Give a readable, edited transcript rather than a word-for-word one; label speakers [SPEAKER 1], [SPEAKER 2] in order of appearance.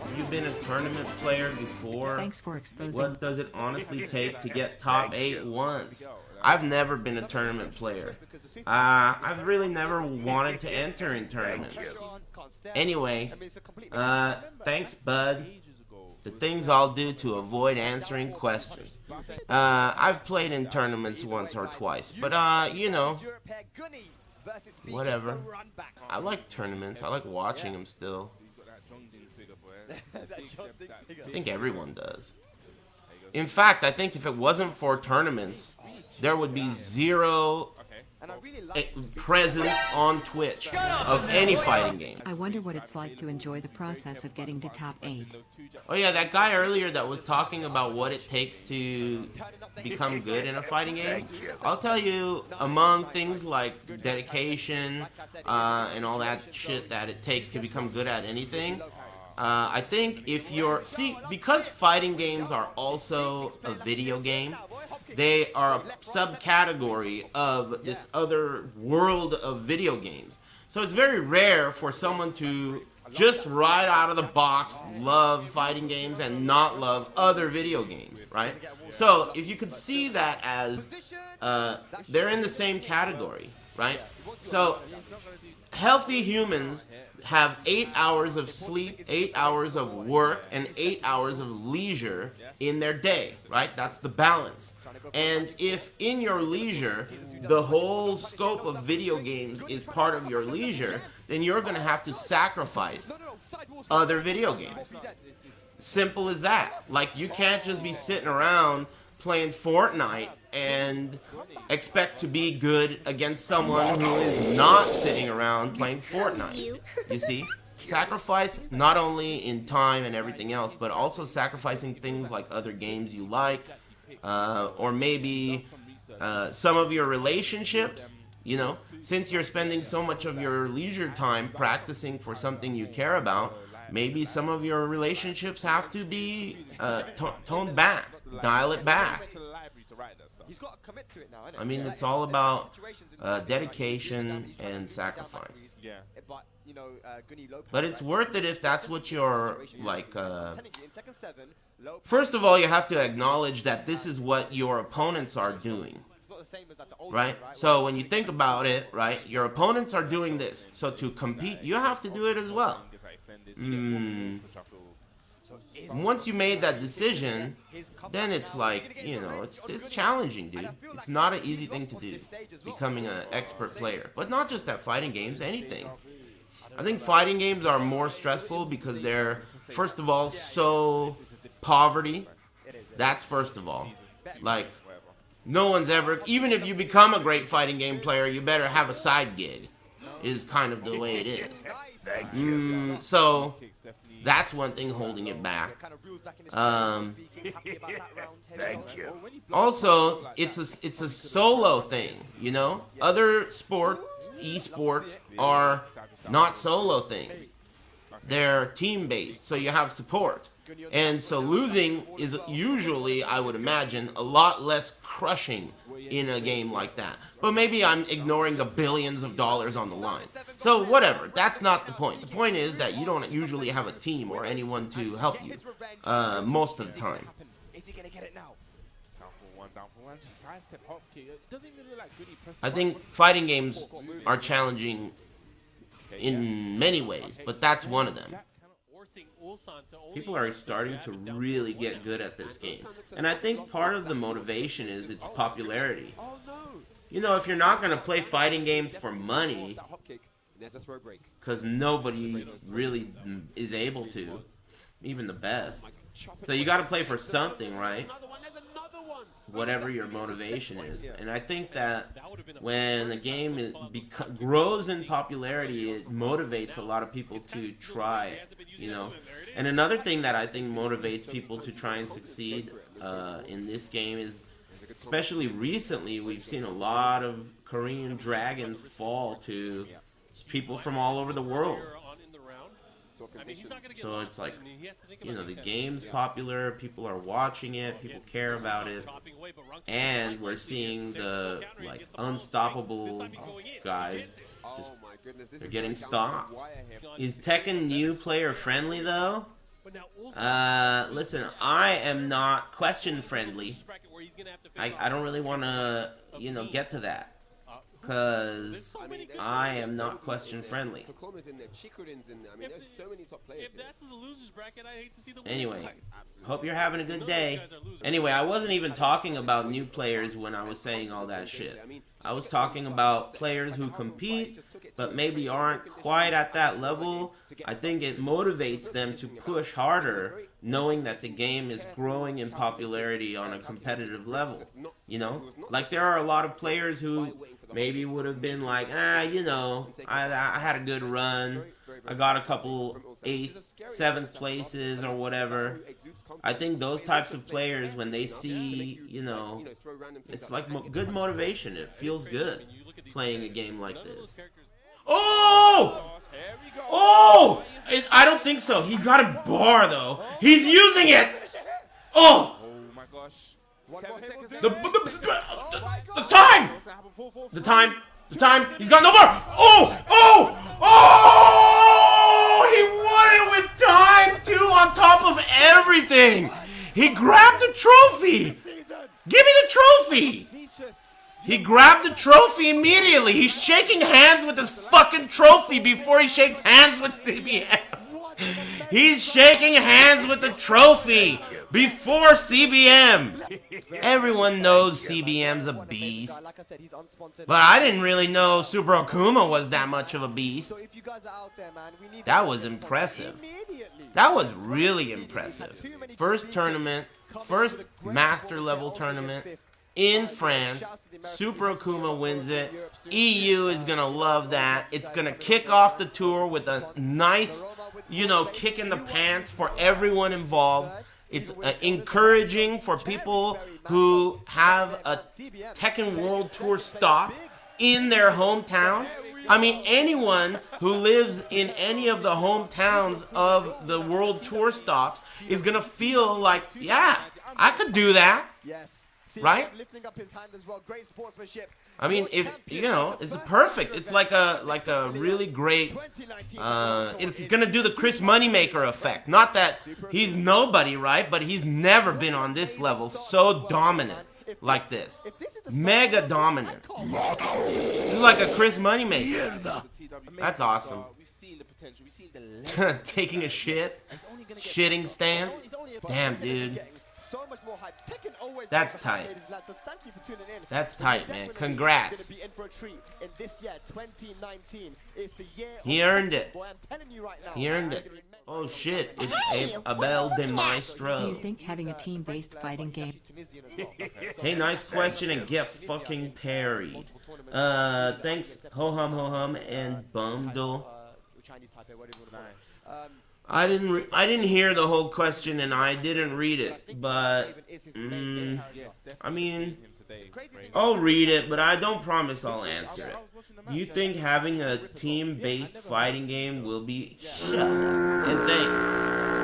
[SPEAKER 1] Have you been a tournament player before?
[SPEAKER 2] Thanks for exposing.
[SPEAKER 1] What does it honestly take to get top 8 once? I've never been a tournament player. I've really never wanted to enter in tournaments. Anyway, thanks, bud. The things I'll do to avoid answering questions. I've played in tournaments once or twice, but you know, whatever. I like tournaments. I like watching them still. I think everyone does. In fact, I think if it wasn't for tournaments, there would be zero presence on Twitch of any fighting game.
[SPEAKER 2] I wonder what it's like to enjoy the process of getting to top 8.
[SPEAKER 1] Oh yeah, that guy earlier that was talking about what it takes to become good in a fighting game. I'll tell you, among things like dedication and all that shit that it takes to become good at anything, I think if you're... See, because fighting games are also a video game, they are a subcategory of this other world of video games. So it's very rare for someone to just right out of the box love fighting games and not love other video games, right? So if you could see that as they're in the same category, right? So healthy humans have 8 hours of sleep, 8 hours of work, and 8 hours of leisure in their day, right? That's the balance. And if in your leisure, the whole scope of video games is part of your leisure, then you're going to have to sacrifice other video games. Simple as that. Like, you can't just be sitting around playing Fortnite and expect to be good against someone who is not sitting around playing Fortnite. You see? Sacrifice not only in time and everything else, but also sacrificing things like other games you like, or maybe some of your relationships, you know, since you're spending so much of your leisure time practicing for something you care about, maybe some of your relationships have to be toned back, dial it back. I mean, it's all about dedication and sacrifice. But it's worth it if that's what you're, like, first of all, you have to acknowledge that this is what your opponents are doing, right? So when you think about it, right, your opponents are doing this. So to compete, you have to do it as well. Once you made that decision, then it's like, you know, it's challenging, dude. It's not an easy thing to do, becoming an expert player. But not just at fighting games, anything. I think fighting games are more stressful because they're, first of all, so poverty. That's first of all. Like, no one's ever, even if you become a great fighting game player, you better have a side gig, is kind of the way it is. So that's one thing holding it back. Also, it's a solo thing, you know? Other esports are not solo things. They're team-based, so you have support. And so losing is usually, I would imagine, a lot less crushing in a game like that. But maybe I'm ignoring the billions of dollars on the line. So whatever, that's not the point. The point is that you don't usually have a team or anyone to help you most of the time. I think fighting games are challenging in many ways, but that's one of them. People are starting to really get good at this game. And I think part of the motivation is its popularity. You know, if you're not going to play fighting games for money, because nobody really is able to, even the best. So you got to play for something, right? Whatever your motivation is. And I think that when the game grows in popularity, it motivates a lot of people to try it, you know. And another thing that I think motivates people to try and succeed in this game is, especially recently, we've seen a lot of Korean dragons fall to people from all over the world. So it's like, you know, the game's popular, people are watching it, people care about it, and we're seeing the, like, unstoppable guys just, they're getting stopped. Is Tekken new player friendly though? Listen, I am not question friendly. I don't really want to, get to that. Because I am not question friendly. Anyway, hope you're having a good day. Anyway, I wasn't even talking about new players when I was saying all that shit. I was talking about players who compete, but maybe aren't quite at that level. I think it motivates them to push harder, knowing that the game is growing in popularity on a competitive level. Like there are a lot of players who maybe would have been like, I had a good run. I got a couple 8th, 7th places or whatever. I think those types of players, when they see, it's like good motivation. It feels good playing a game like this. Oh! Oh! I don't think so. He's got a bar, though. He's using it! Oh! The time! The time! He's got no bar! Oh! Oh! Oh! He won it with time, too, on top of everything! He grabbed the trophy! Give me the trophy! He grabbed the trophy immediately. He's shaking hands with his fucking trophy before he shakes hands with CBM. He's shaking hands with the trophy before CBM. Everyone knows CBM's a beast. But I didn't really know Super Okuma was that much of a beast. That was impressive. That was really impressive. First tournament, first master level tournament in France. Super Okuma wins it. EU is going to love that. It's going to kick off the tour with a nice, kick in the pants for everyone involved. It's encouraging for people who have a Tekken World Tour stop in their hometown. I mean, anyone who lives in any of the hometowns of the World Tour stops is going to feel like, yeah, I could do that. Right? I mean, if it's perfect. It's like a really great. It's gonna do the Chris Moneymaker effect. Not that he's nobody, right? But he's never been on this level so dominant like this. Mega dominant. This is like a Chris Moneymaker. That's awesome. Taking a shitting stance. Damn, dude. That's tight. That's tight, man. Congrats. He earned it. He earned it. Oh shit, it's Abel de Maestro.
[SPEAKER 2] Do you think having a team-based fighting game...
[SPEAKER 1] Hey, nice question and get fucking parried. Thanks, ho-hum, and Bundle. I didn't hear the whole question and I didn't read it, but I mean, I'll read it, but I don't promise I'll answer it. Do you think having a team-based fighting game will be shut? And thanks.